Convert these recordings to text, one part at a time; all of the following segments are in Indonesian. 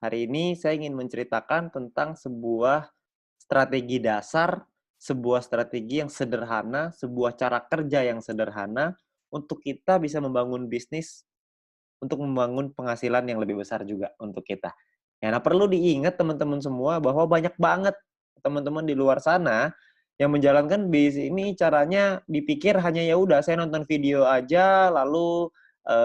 Hari ini saya ingin menceritakan tentang sebuah strategi dasar, sebuah strategi yang sederhana, sebuah cara kerja yang sederhana untuk kita bisa membangun bisnis, untuk membangun penghasilan yang lebih besar juga untuk kita. Ya, nah perlu diingat teman-teman semua bahwa banyak banget teman-teman di luar sana yang menjalankan bisnis ini caranya dipikir hanya ya udah saya nonton video aja lalu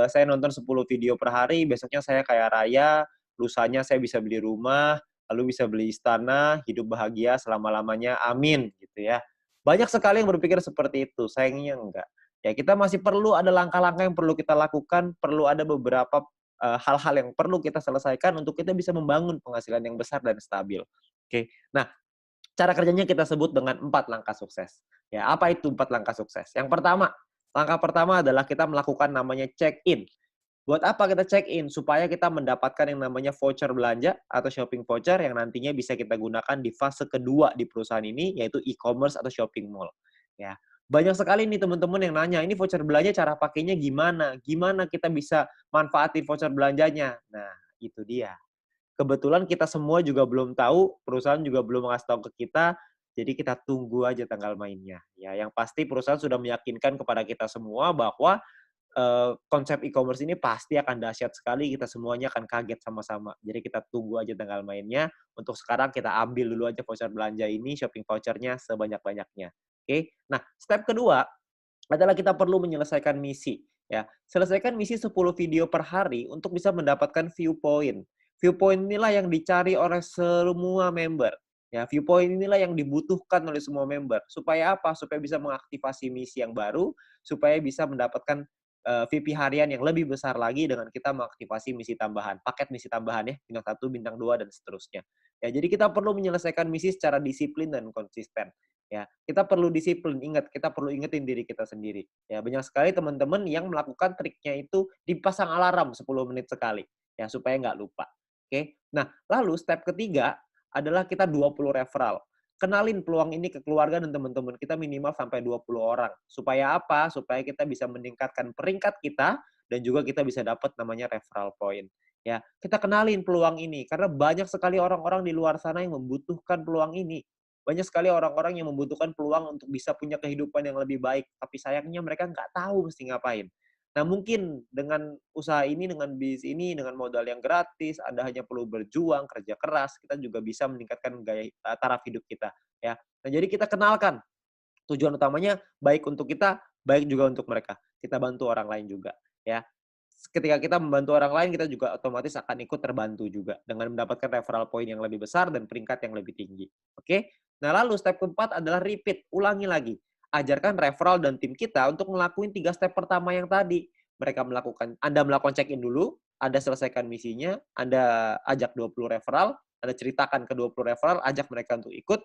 saya nonton 10 video per hari, besoknya saya kaya raya, lusanya saya bisa beli rumah, lalu bisa beli istana, hidup bahagia selama-lamanya, amin gitu ya. Banyak sekali yang berpikir seperti itu, sayangnya enggak. Ya kita masih perlu ada langkah-langkah yang perlu kita lakukan, perlu ada beberapa, hal-hal yang perlu kita selesaikan untuk kita bisa membangun penghasilan yang besar dan stabil. Oke. Nah, cara kerjanya kita sebut dengan 4 langkah sukses. Ya, apa itu 4 langkah sukses? Yang pertama, langkah pertama adalah kita melakukan namanya check-in. Buat apa kita check-in? Supaya kita mendapatkan yang namanya voucher belanja atau shopping voucher yang nantinya bisa kita gunakan di fase kedua di perusahaan ini, yaitu e-commerce atau shopping mall. Ya, banyak sekali nih teman-teman yang nanya, "Ini voucher belanja cara pakainya gimana? Gimana kita bisa manfaatin voucher belanjanya?" Nah, itu dia. Kebetulan kita semua juga belum tahu, perusahaan juga belum ngasih tahu ke kita, jadi kita tunggu aja tanggal mainnya. Ya, yang pasti perusahaan sudah meyakinkan kepada kita semua bahwa konsep e-commerce ini pasti akan dahsyat sekali, kita semuanya akan kaget sama-sama. Jadi kita tunggu aja tanggal mainnya, untuk sekarang kita ambil dulu aja voucher belanja ini, shopping voucher-nya sebanyak-banyaknya, oke. Nah, step kedua adalah kita perlu menyelesaikan misi, ya. Selesaikan misi 10 video per hari untuk bisa mendapatkan view point. View point inilah yang dicari oleh semua member, ya. View point inilah yang dibutuhkan oleh semua member. Supaya apa? Supaya bisa mengaktifasi misi yang baru, supaya bisa mendapatkan VP harian yang lebih besar lagi dengan kita mengaktifasi misi tambahan, paket misi tambahan ya, bintang 1, bintang 2 dan seterusnya. Ya, jadi kita perlu menyelesaikan misi secara disiplin dan konsisten. Ya, kita perlu disiplin, ingat, kita perlu ingetin diri kita sendiri. Ya, banyak sekali teman-teman yang melakukan triknya itu dipasang alarm 10 menit sekali, ya, supaya nggak lupa. Oke. Nah, lalu step ketiga adalah kita 20 referral. Kenalin peluang ini ke keluarga dan teman-teman kita minimal sampai 20 orang. Supaya apa? Supaya kita bisa meningkatkan peringkat kita dan juga kita bisa dapat namanya referral point. Ya, kita kenalin peluang ini karena banyak sekali orang-orang di luar sana yang membutuhkan peluang ini. Banyak sekali orang-orang yang membutuhkan peluang untuk bisa punya kehidupan yang lebih baik, tapi sayangnya mereka nggak tahu mesti ngapain. Nah, mungkin dengan usaha ini, dengan bisnis ini, dengan modal yang gratis, Anda hanya perlu berjuang, kerja keras, kita juga bisa meningkatkan taraf hidup kita, ya. Nah, jadi kita kenalkan tujuan utamanya baik untuk kita, baik juga untuk mereka. Kita bantu orang lain juga, ya. Ketika kita membantu orang lain, kita juga otomatis akan ikut terbantu juga dengan mendapatkan referral point yang lebih besar dan peringkat yang lebih tinggi. Oke? Nah, lalu step keempat adalah repeat, ulangi lagi. Ajarkan referral dan tim kita untuk ngelakuin 3 step pertama yang tadi. Anda melakukan check-in dulu, Anda selesaikan misinya, Anda ajak 20 referral, Anda ceritakan ke 20 referral, ajak mereka untuk ikut,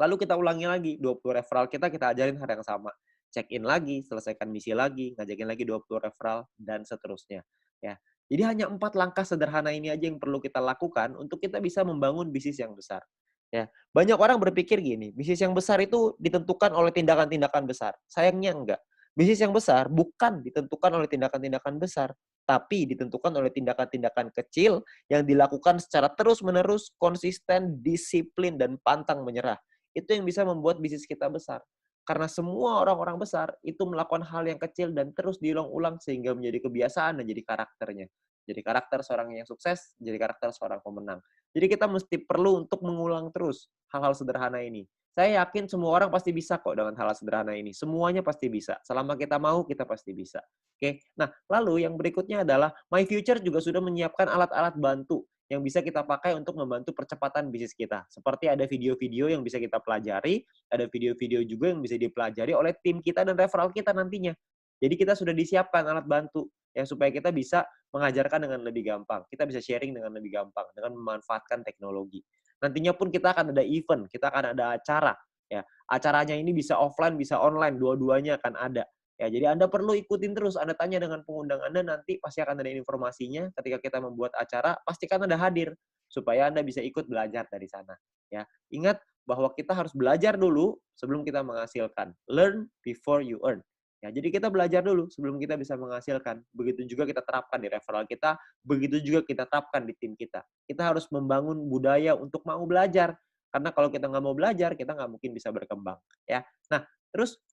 lalu kita ulangi lagi, 20 referral kita ajarin hal yang sama. Check-in lagi, selesaikan misi lagi, ngajakin lagi 20 referral, dan seterusnya. Ya. Jadi hanya 4 langkah sederhana ini aja yang perlu kita lakukan untuk kita bisa membangun bisnis yang besar. Ya. Banyak orang berpikir gini, bisnis yang besar itu ditentukan oleh tindakan-tindakan besar. Sayangnya enggak. Bisnis yang besar bukan ditentukan oleh tindakan-tindakan besar, tapi ditentukan oleh tindakan-tindakan kecil yang dilakukan secara terus-menerus, konsisten, disiplin, dan pantang menyerah. Itu yang bisa membuat bisnis kita besar. Karena semua orang-orang besar itu melakukan hal yang kecil dan terus diulang-ulang sehingga menjadi kebiasaan dan jadi karakternya. Jadi karakter seorang yang sukses, jadi karakter seorang pemenang. Jadi kita mesti perlu untuk mengulang terus hal-hal sederhana ini. Saya yakin semua orang pasti bisa kok dengan hal-hal sederhana ini. Semuanya pasti bisa. Selama kita mau, kita pasti bisa. Oke. Nah, lalu yang berikutnya adalah My Future juga sudah menyiapkan alat-alat bantu yang bisa kita pakai untuk membantu percepatan bisnis kita. Seperti ada video-video yang bisa kita pelajari, ada video-video juga yang bisa dipelajari oleh tim kita dan referral kita nantinya. Jadi kita sudah disiapkan alat bantu ya supaya kita bisa mengajarkan dengan lebih gampang. Kita bisa sharing dengan lebih gampang dengan memanfaatkan teknologi. Nantinya pun kita akan ada event, kita akan ada acara ya. Acaranya ini bisa offline, bisa online, dua-duanya akan ada. Ya, jadi Anda perlu ikutin terus, Anda tanya dengan pengundang Anda, nanti pasti akan ada informasinya ketika kita membuat acara, pastikan Anda hadir, supaya Anda bisa ikut belajar dari sana. Ya, ingat bahwa kita harus belajar dulu sebelum kita menghasilkan. Learn before you earn. Ya, jadi kita belajar dulu sebelum kita bisa menghasilkan. Begitu juga kita terapkan di referral kita, begitu juga kita terapkan di tim kita. Kita harus membangun budaya untuk mau belajar. Karena kalau kita nggak mau belajar, kita nggak mungkin bisa berkembang. Ya. Nah, terus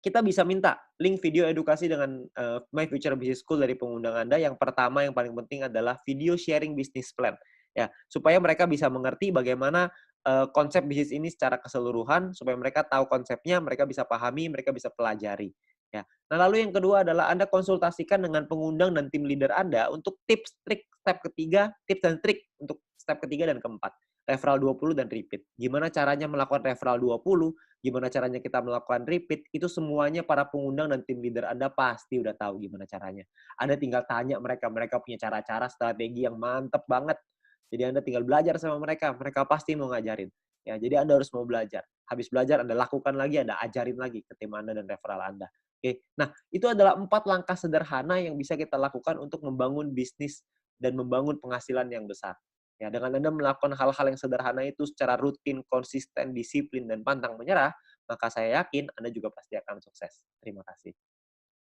kita bisa minta link video edukasi dengan My Future Business School dari pengundang Anda. Yang pertama, yang paling penting adalah video sharing business plan. Ya, supaya mereka bisa mengerti bagaimana konsep bisnis ini secara keseluruhan, supaya mereka tahu konsepnya, mereka bisa pahami, mereka bisa pelajari. Ya. Nah, lalu yang kedua adalah Anda konsultasikan dengan pengundang dan tim leader Anda untuk tips, trik, step ketiga, tips dan trik untuk step ketiga dan keempat. Referral 20 dan repeat. Gimana caranya melakukan referral 20, gimana caranya kita melakukan repeat, itu semuanya para pengundang dan tim leader Anda pasti udah tahu gimana caranya. Anda tinggal tanya mereka, mereka punya cara-cara strategi yang mantep banget. Jadi Anda tinggal belajar sama mereka, mereka pasti mau ngajarin. Ya, jadi Anda harus mau belajar. Habis belajar Anda lakukan lagi, Anda ajarin lagi ke tim Anda dan referral Anda. Oke. Nah, itu adalah 4 langkah sederhana yang bisa kita lakukan untuk membangun bisnis dan membangun penghasilan yang besar. Ya, dengan Anda melakukan hal-hal yang sederhana itu secara rutin, konsisten, disiplin, dan pantang menyerah, maka saya yakin Anda juga pasti akan sukses. Terima kasih.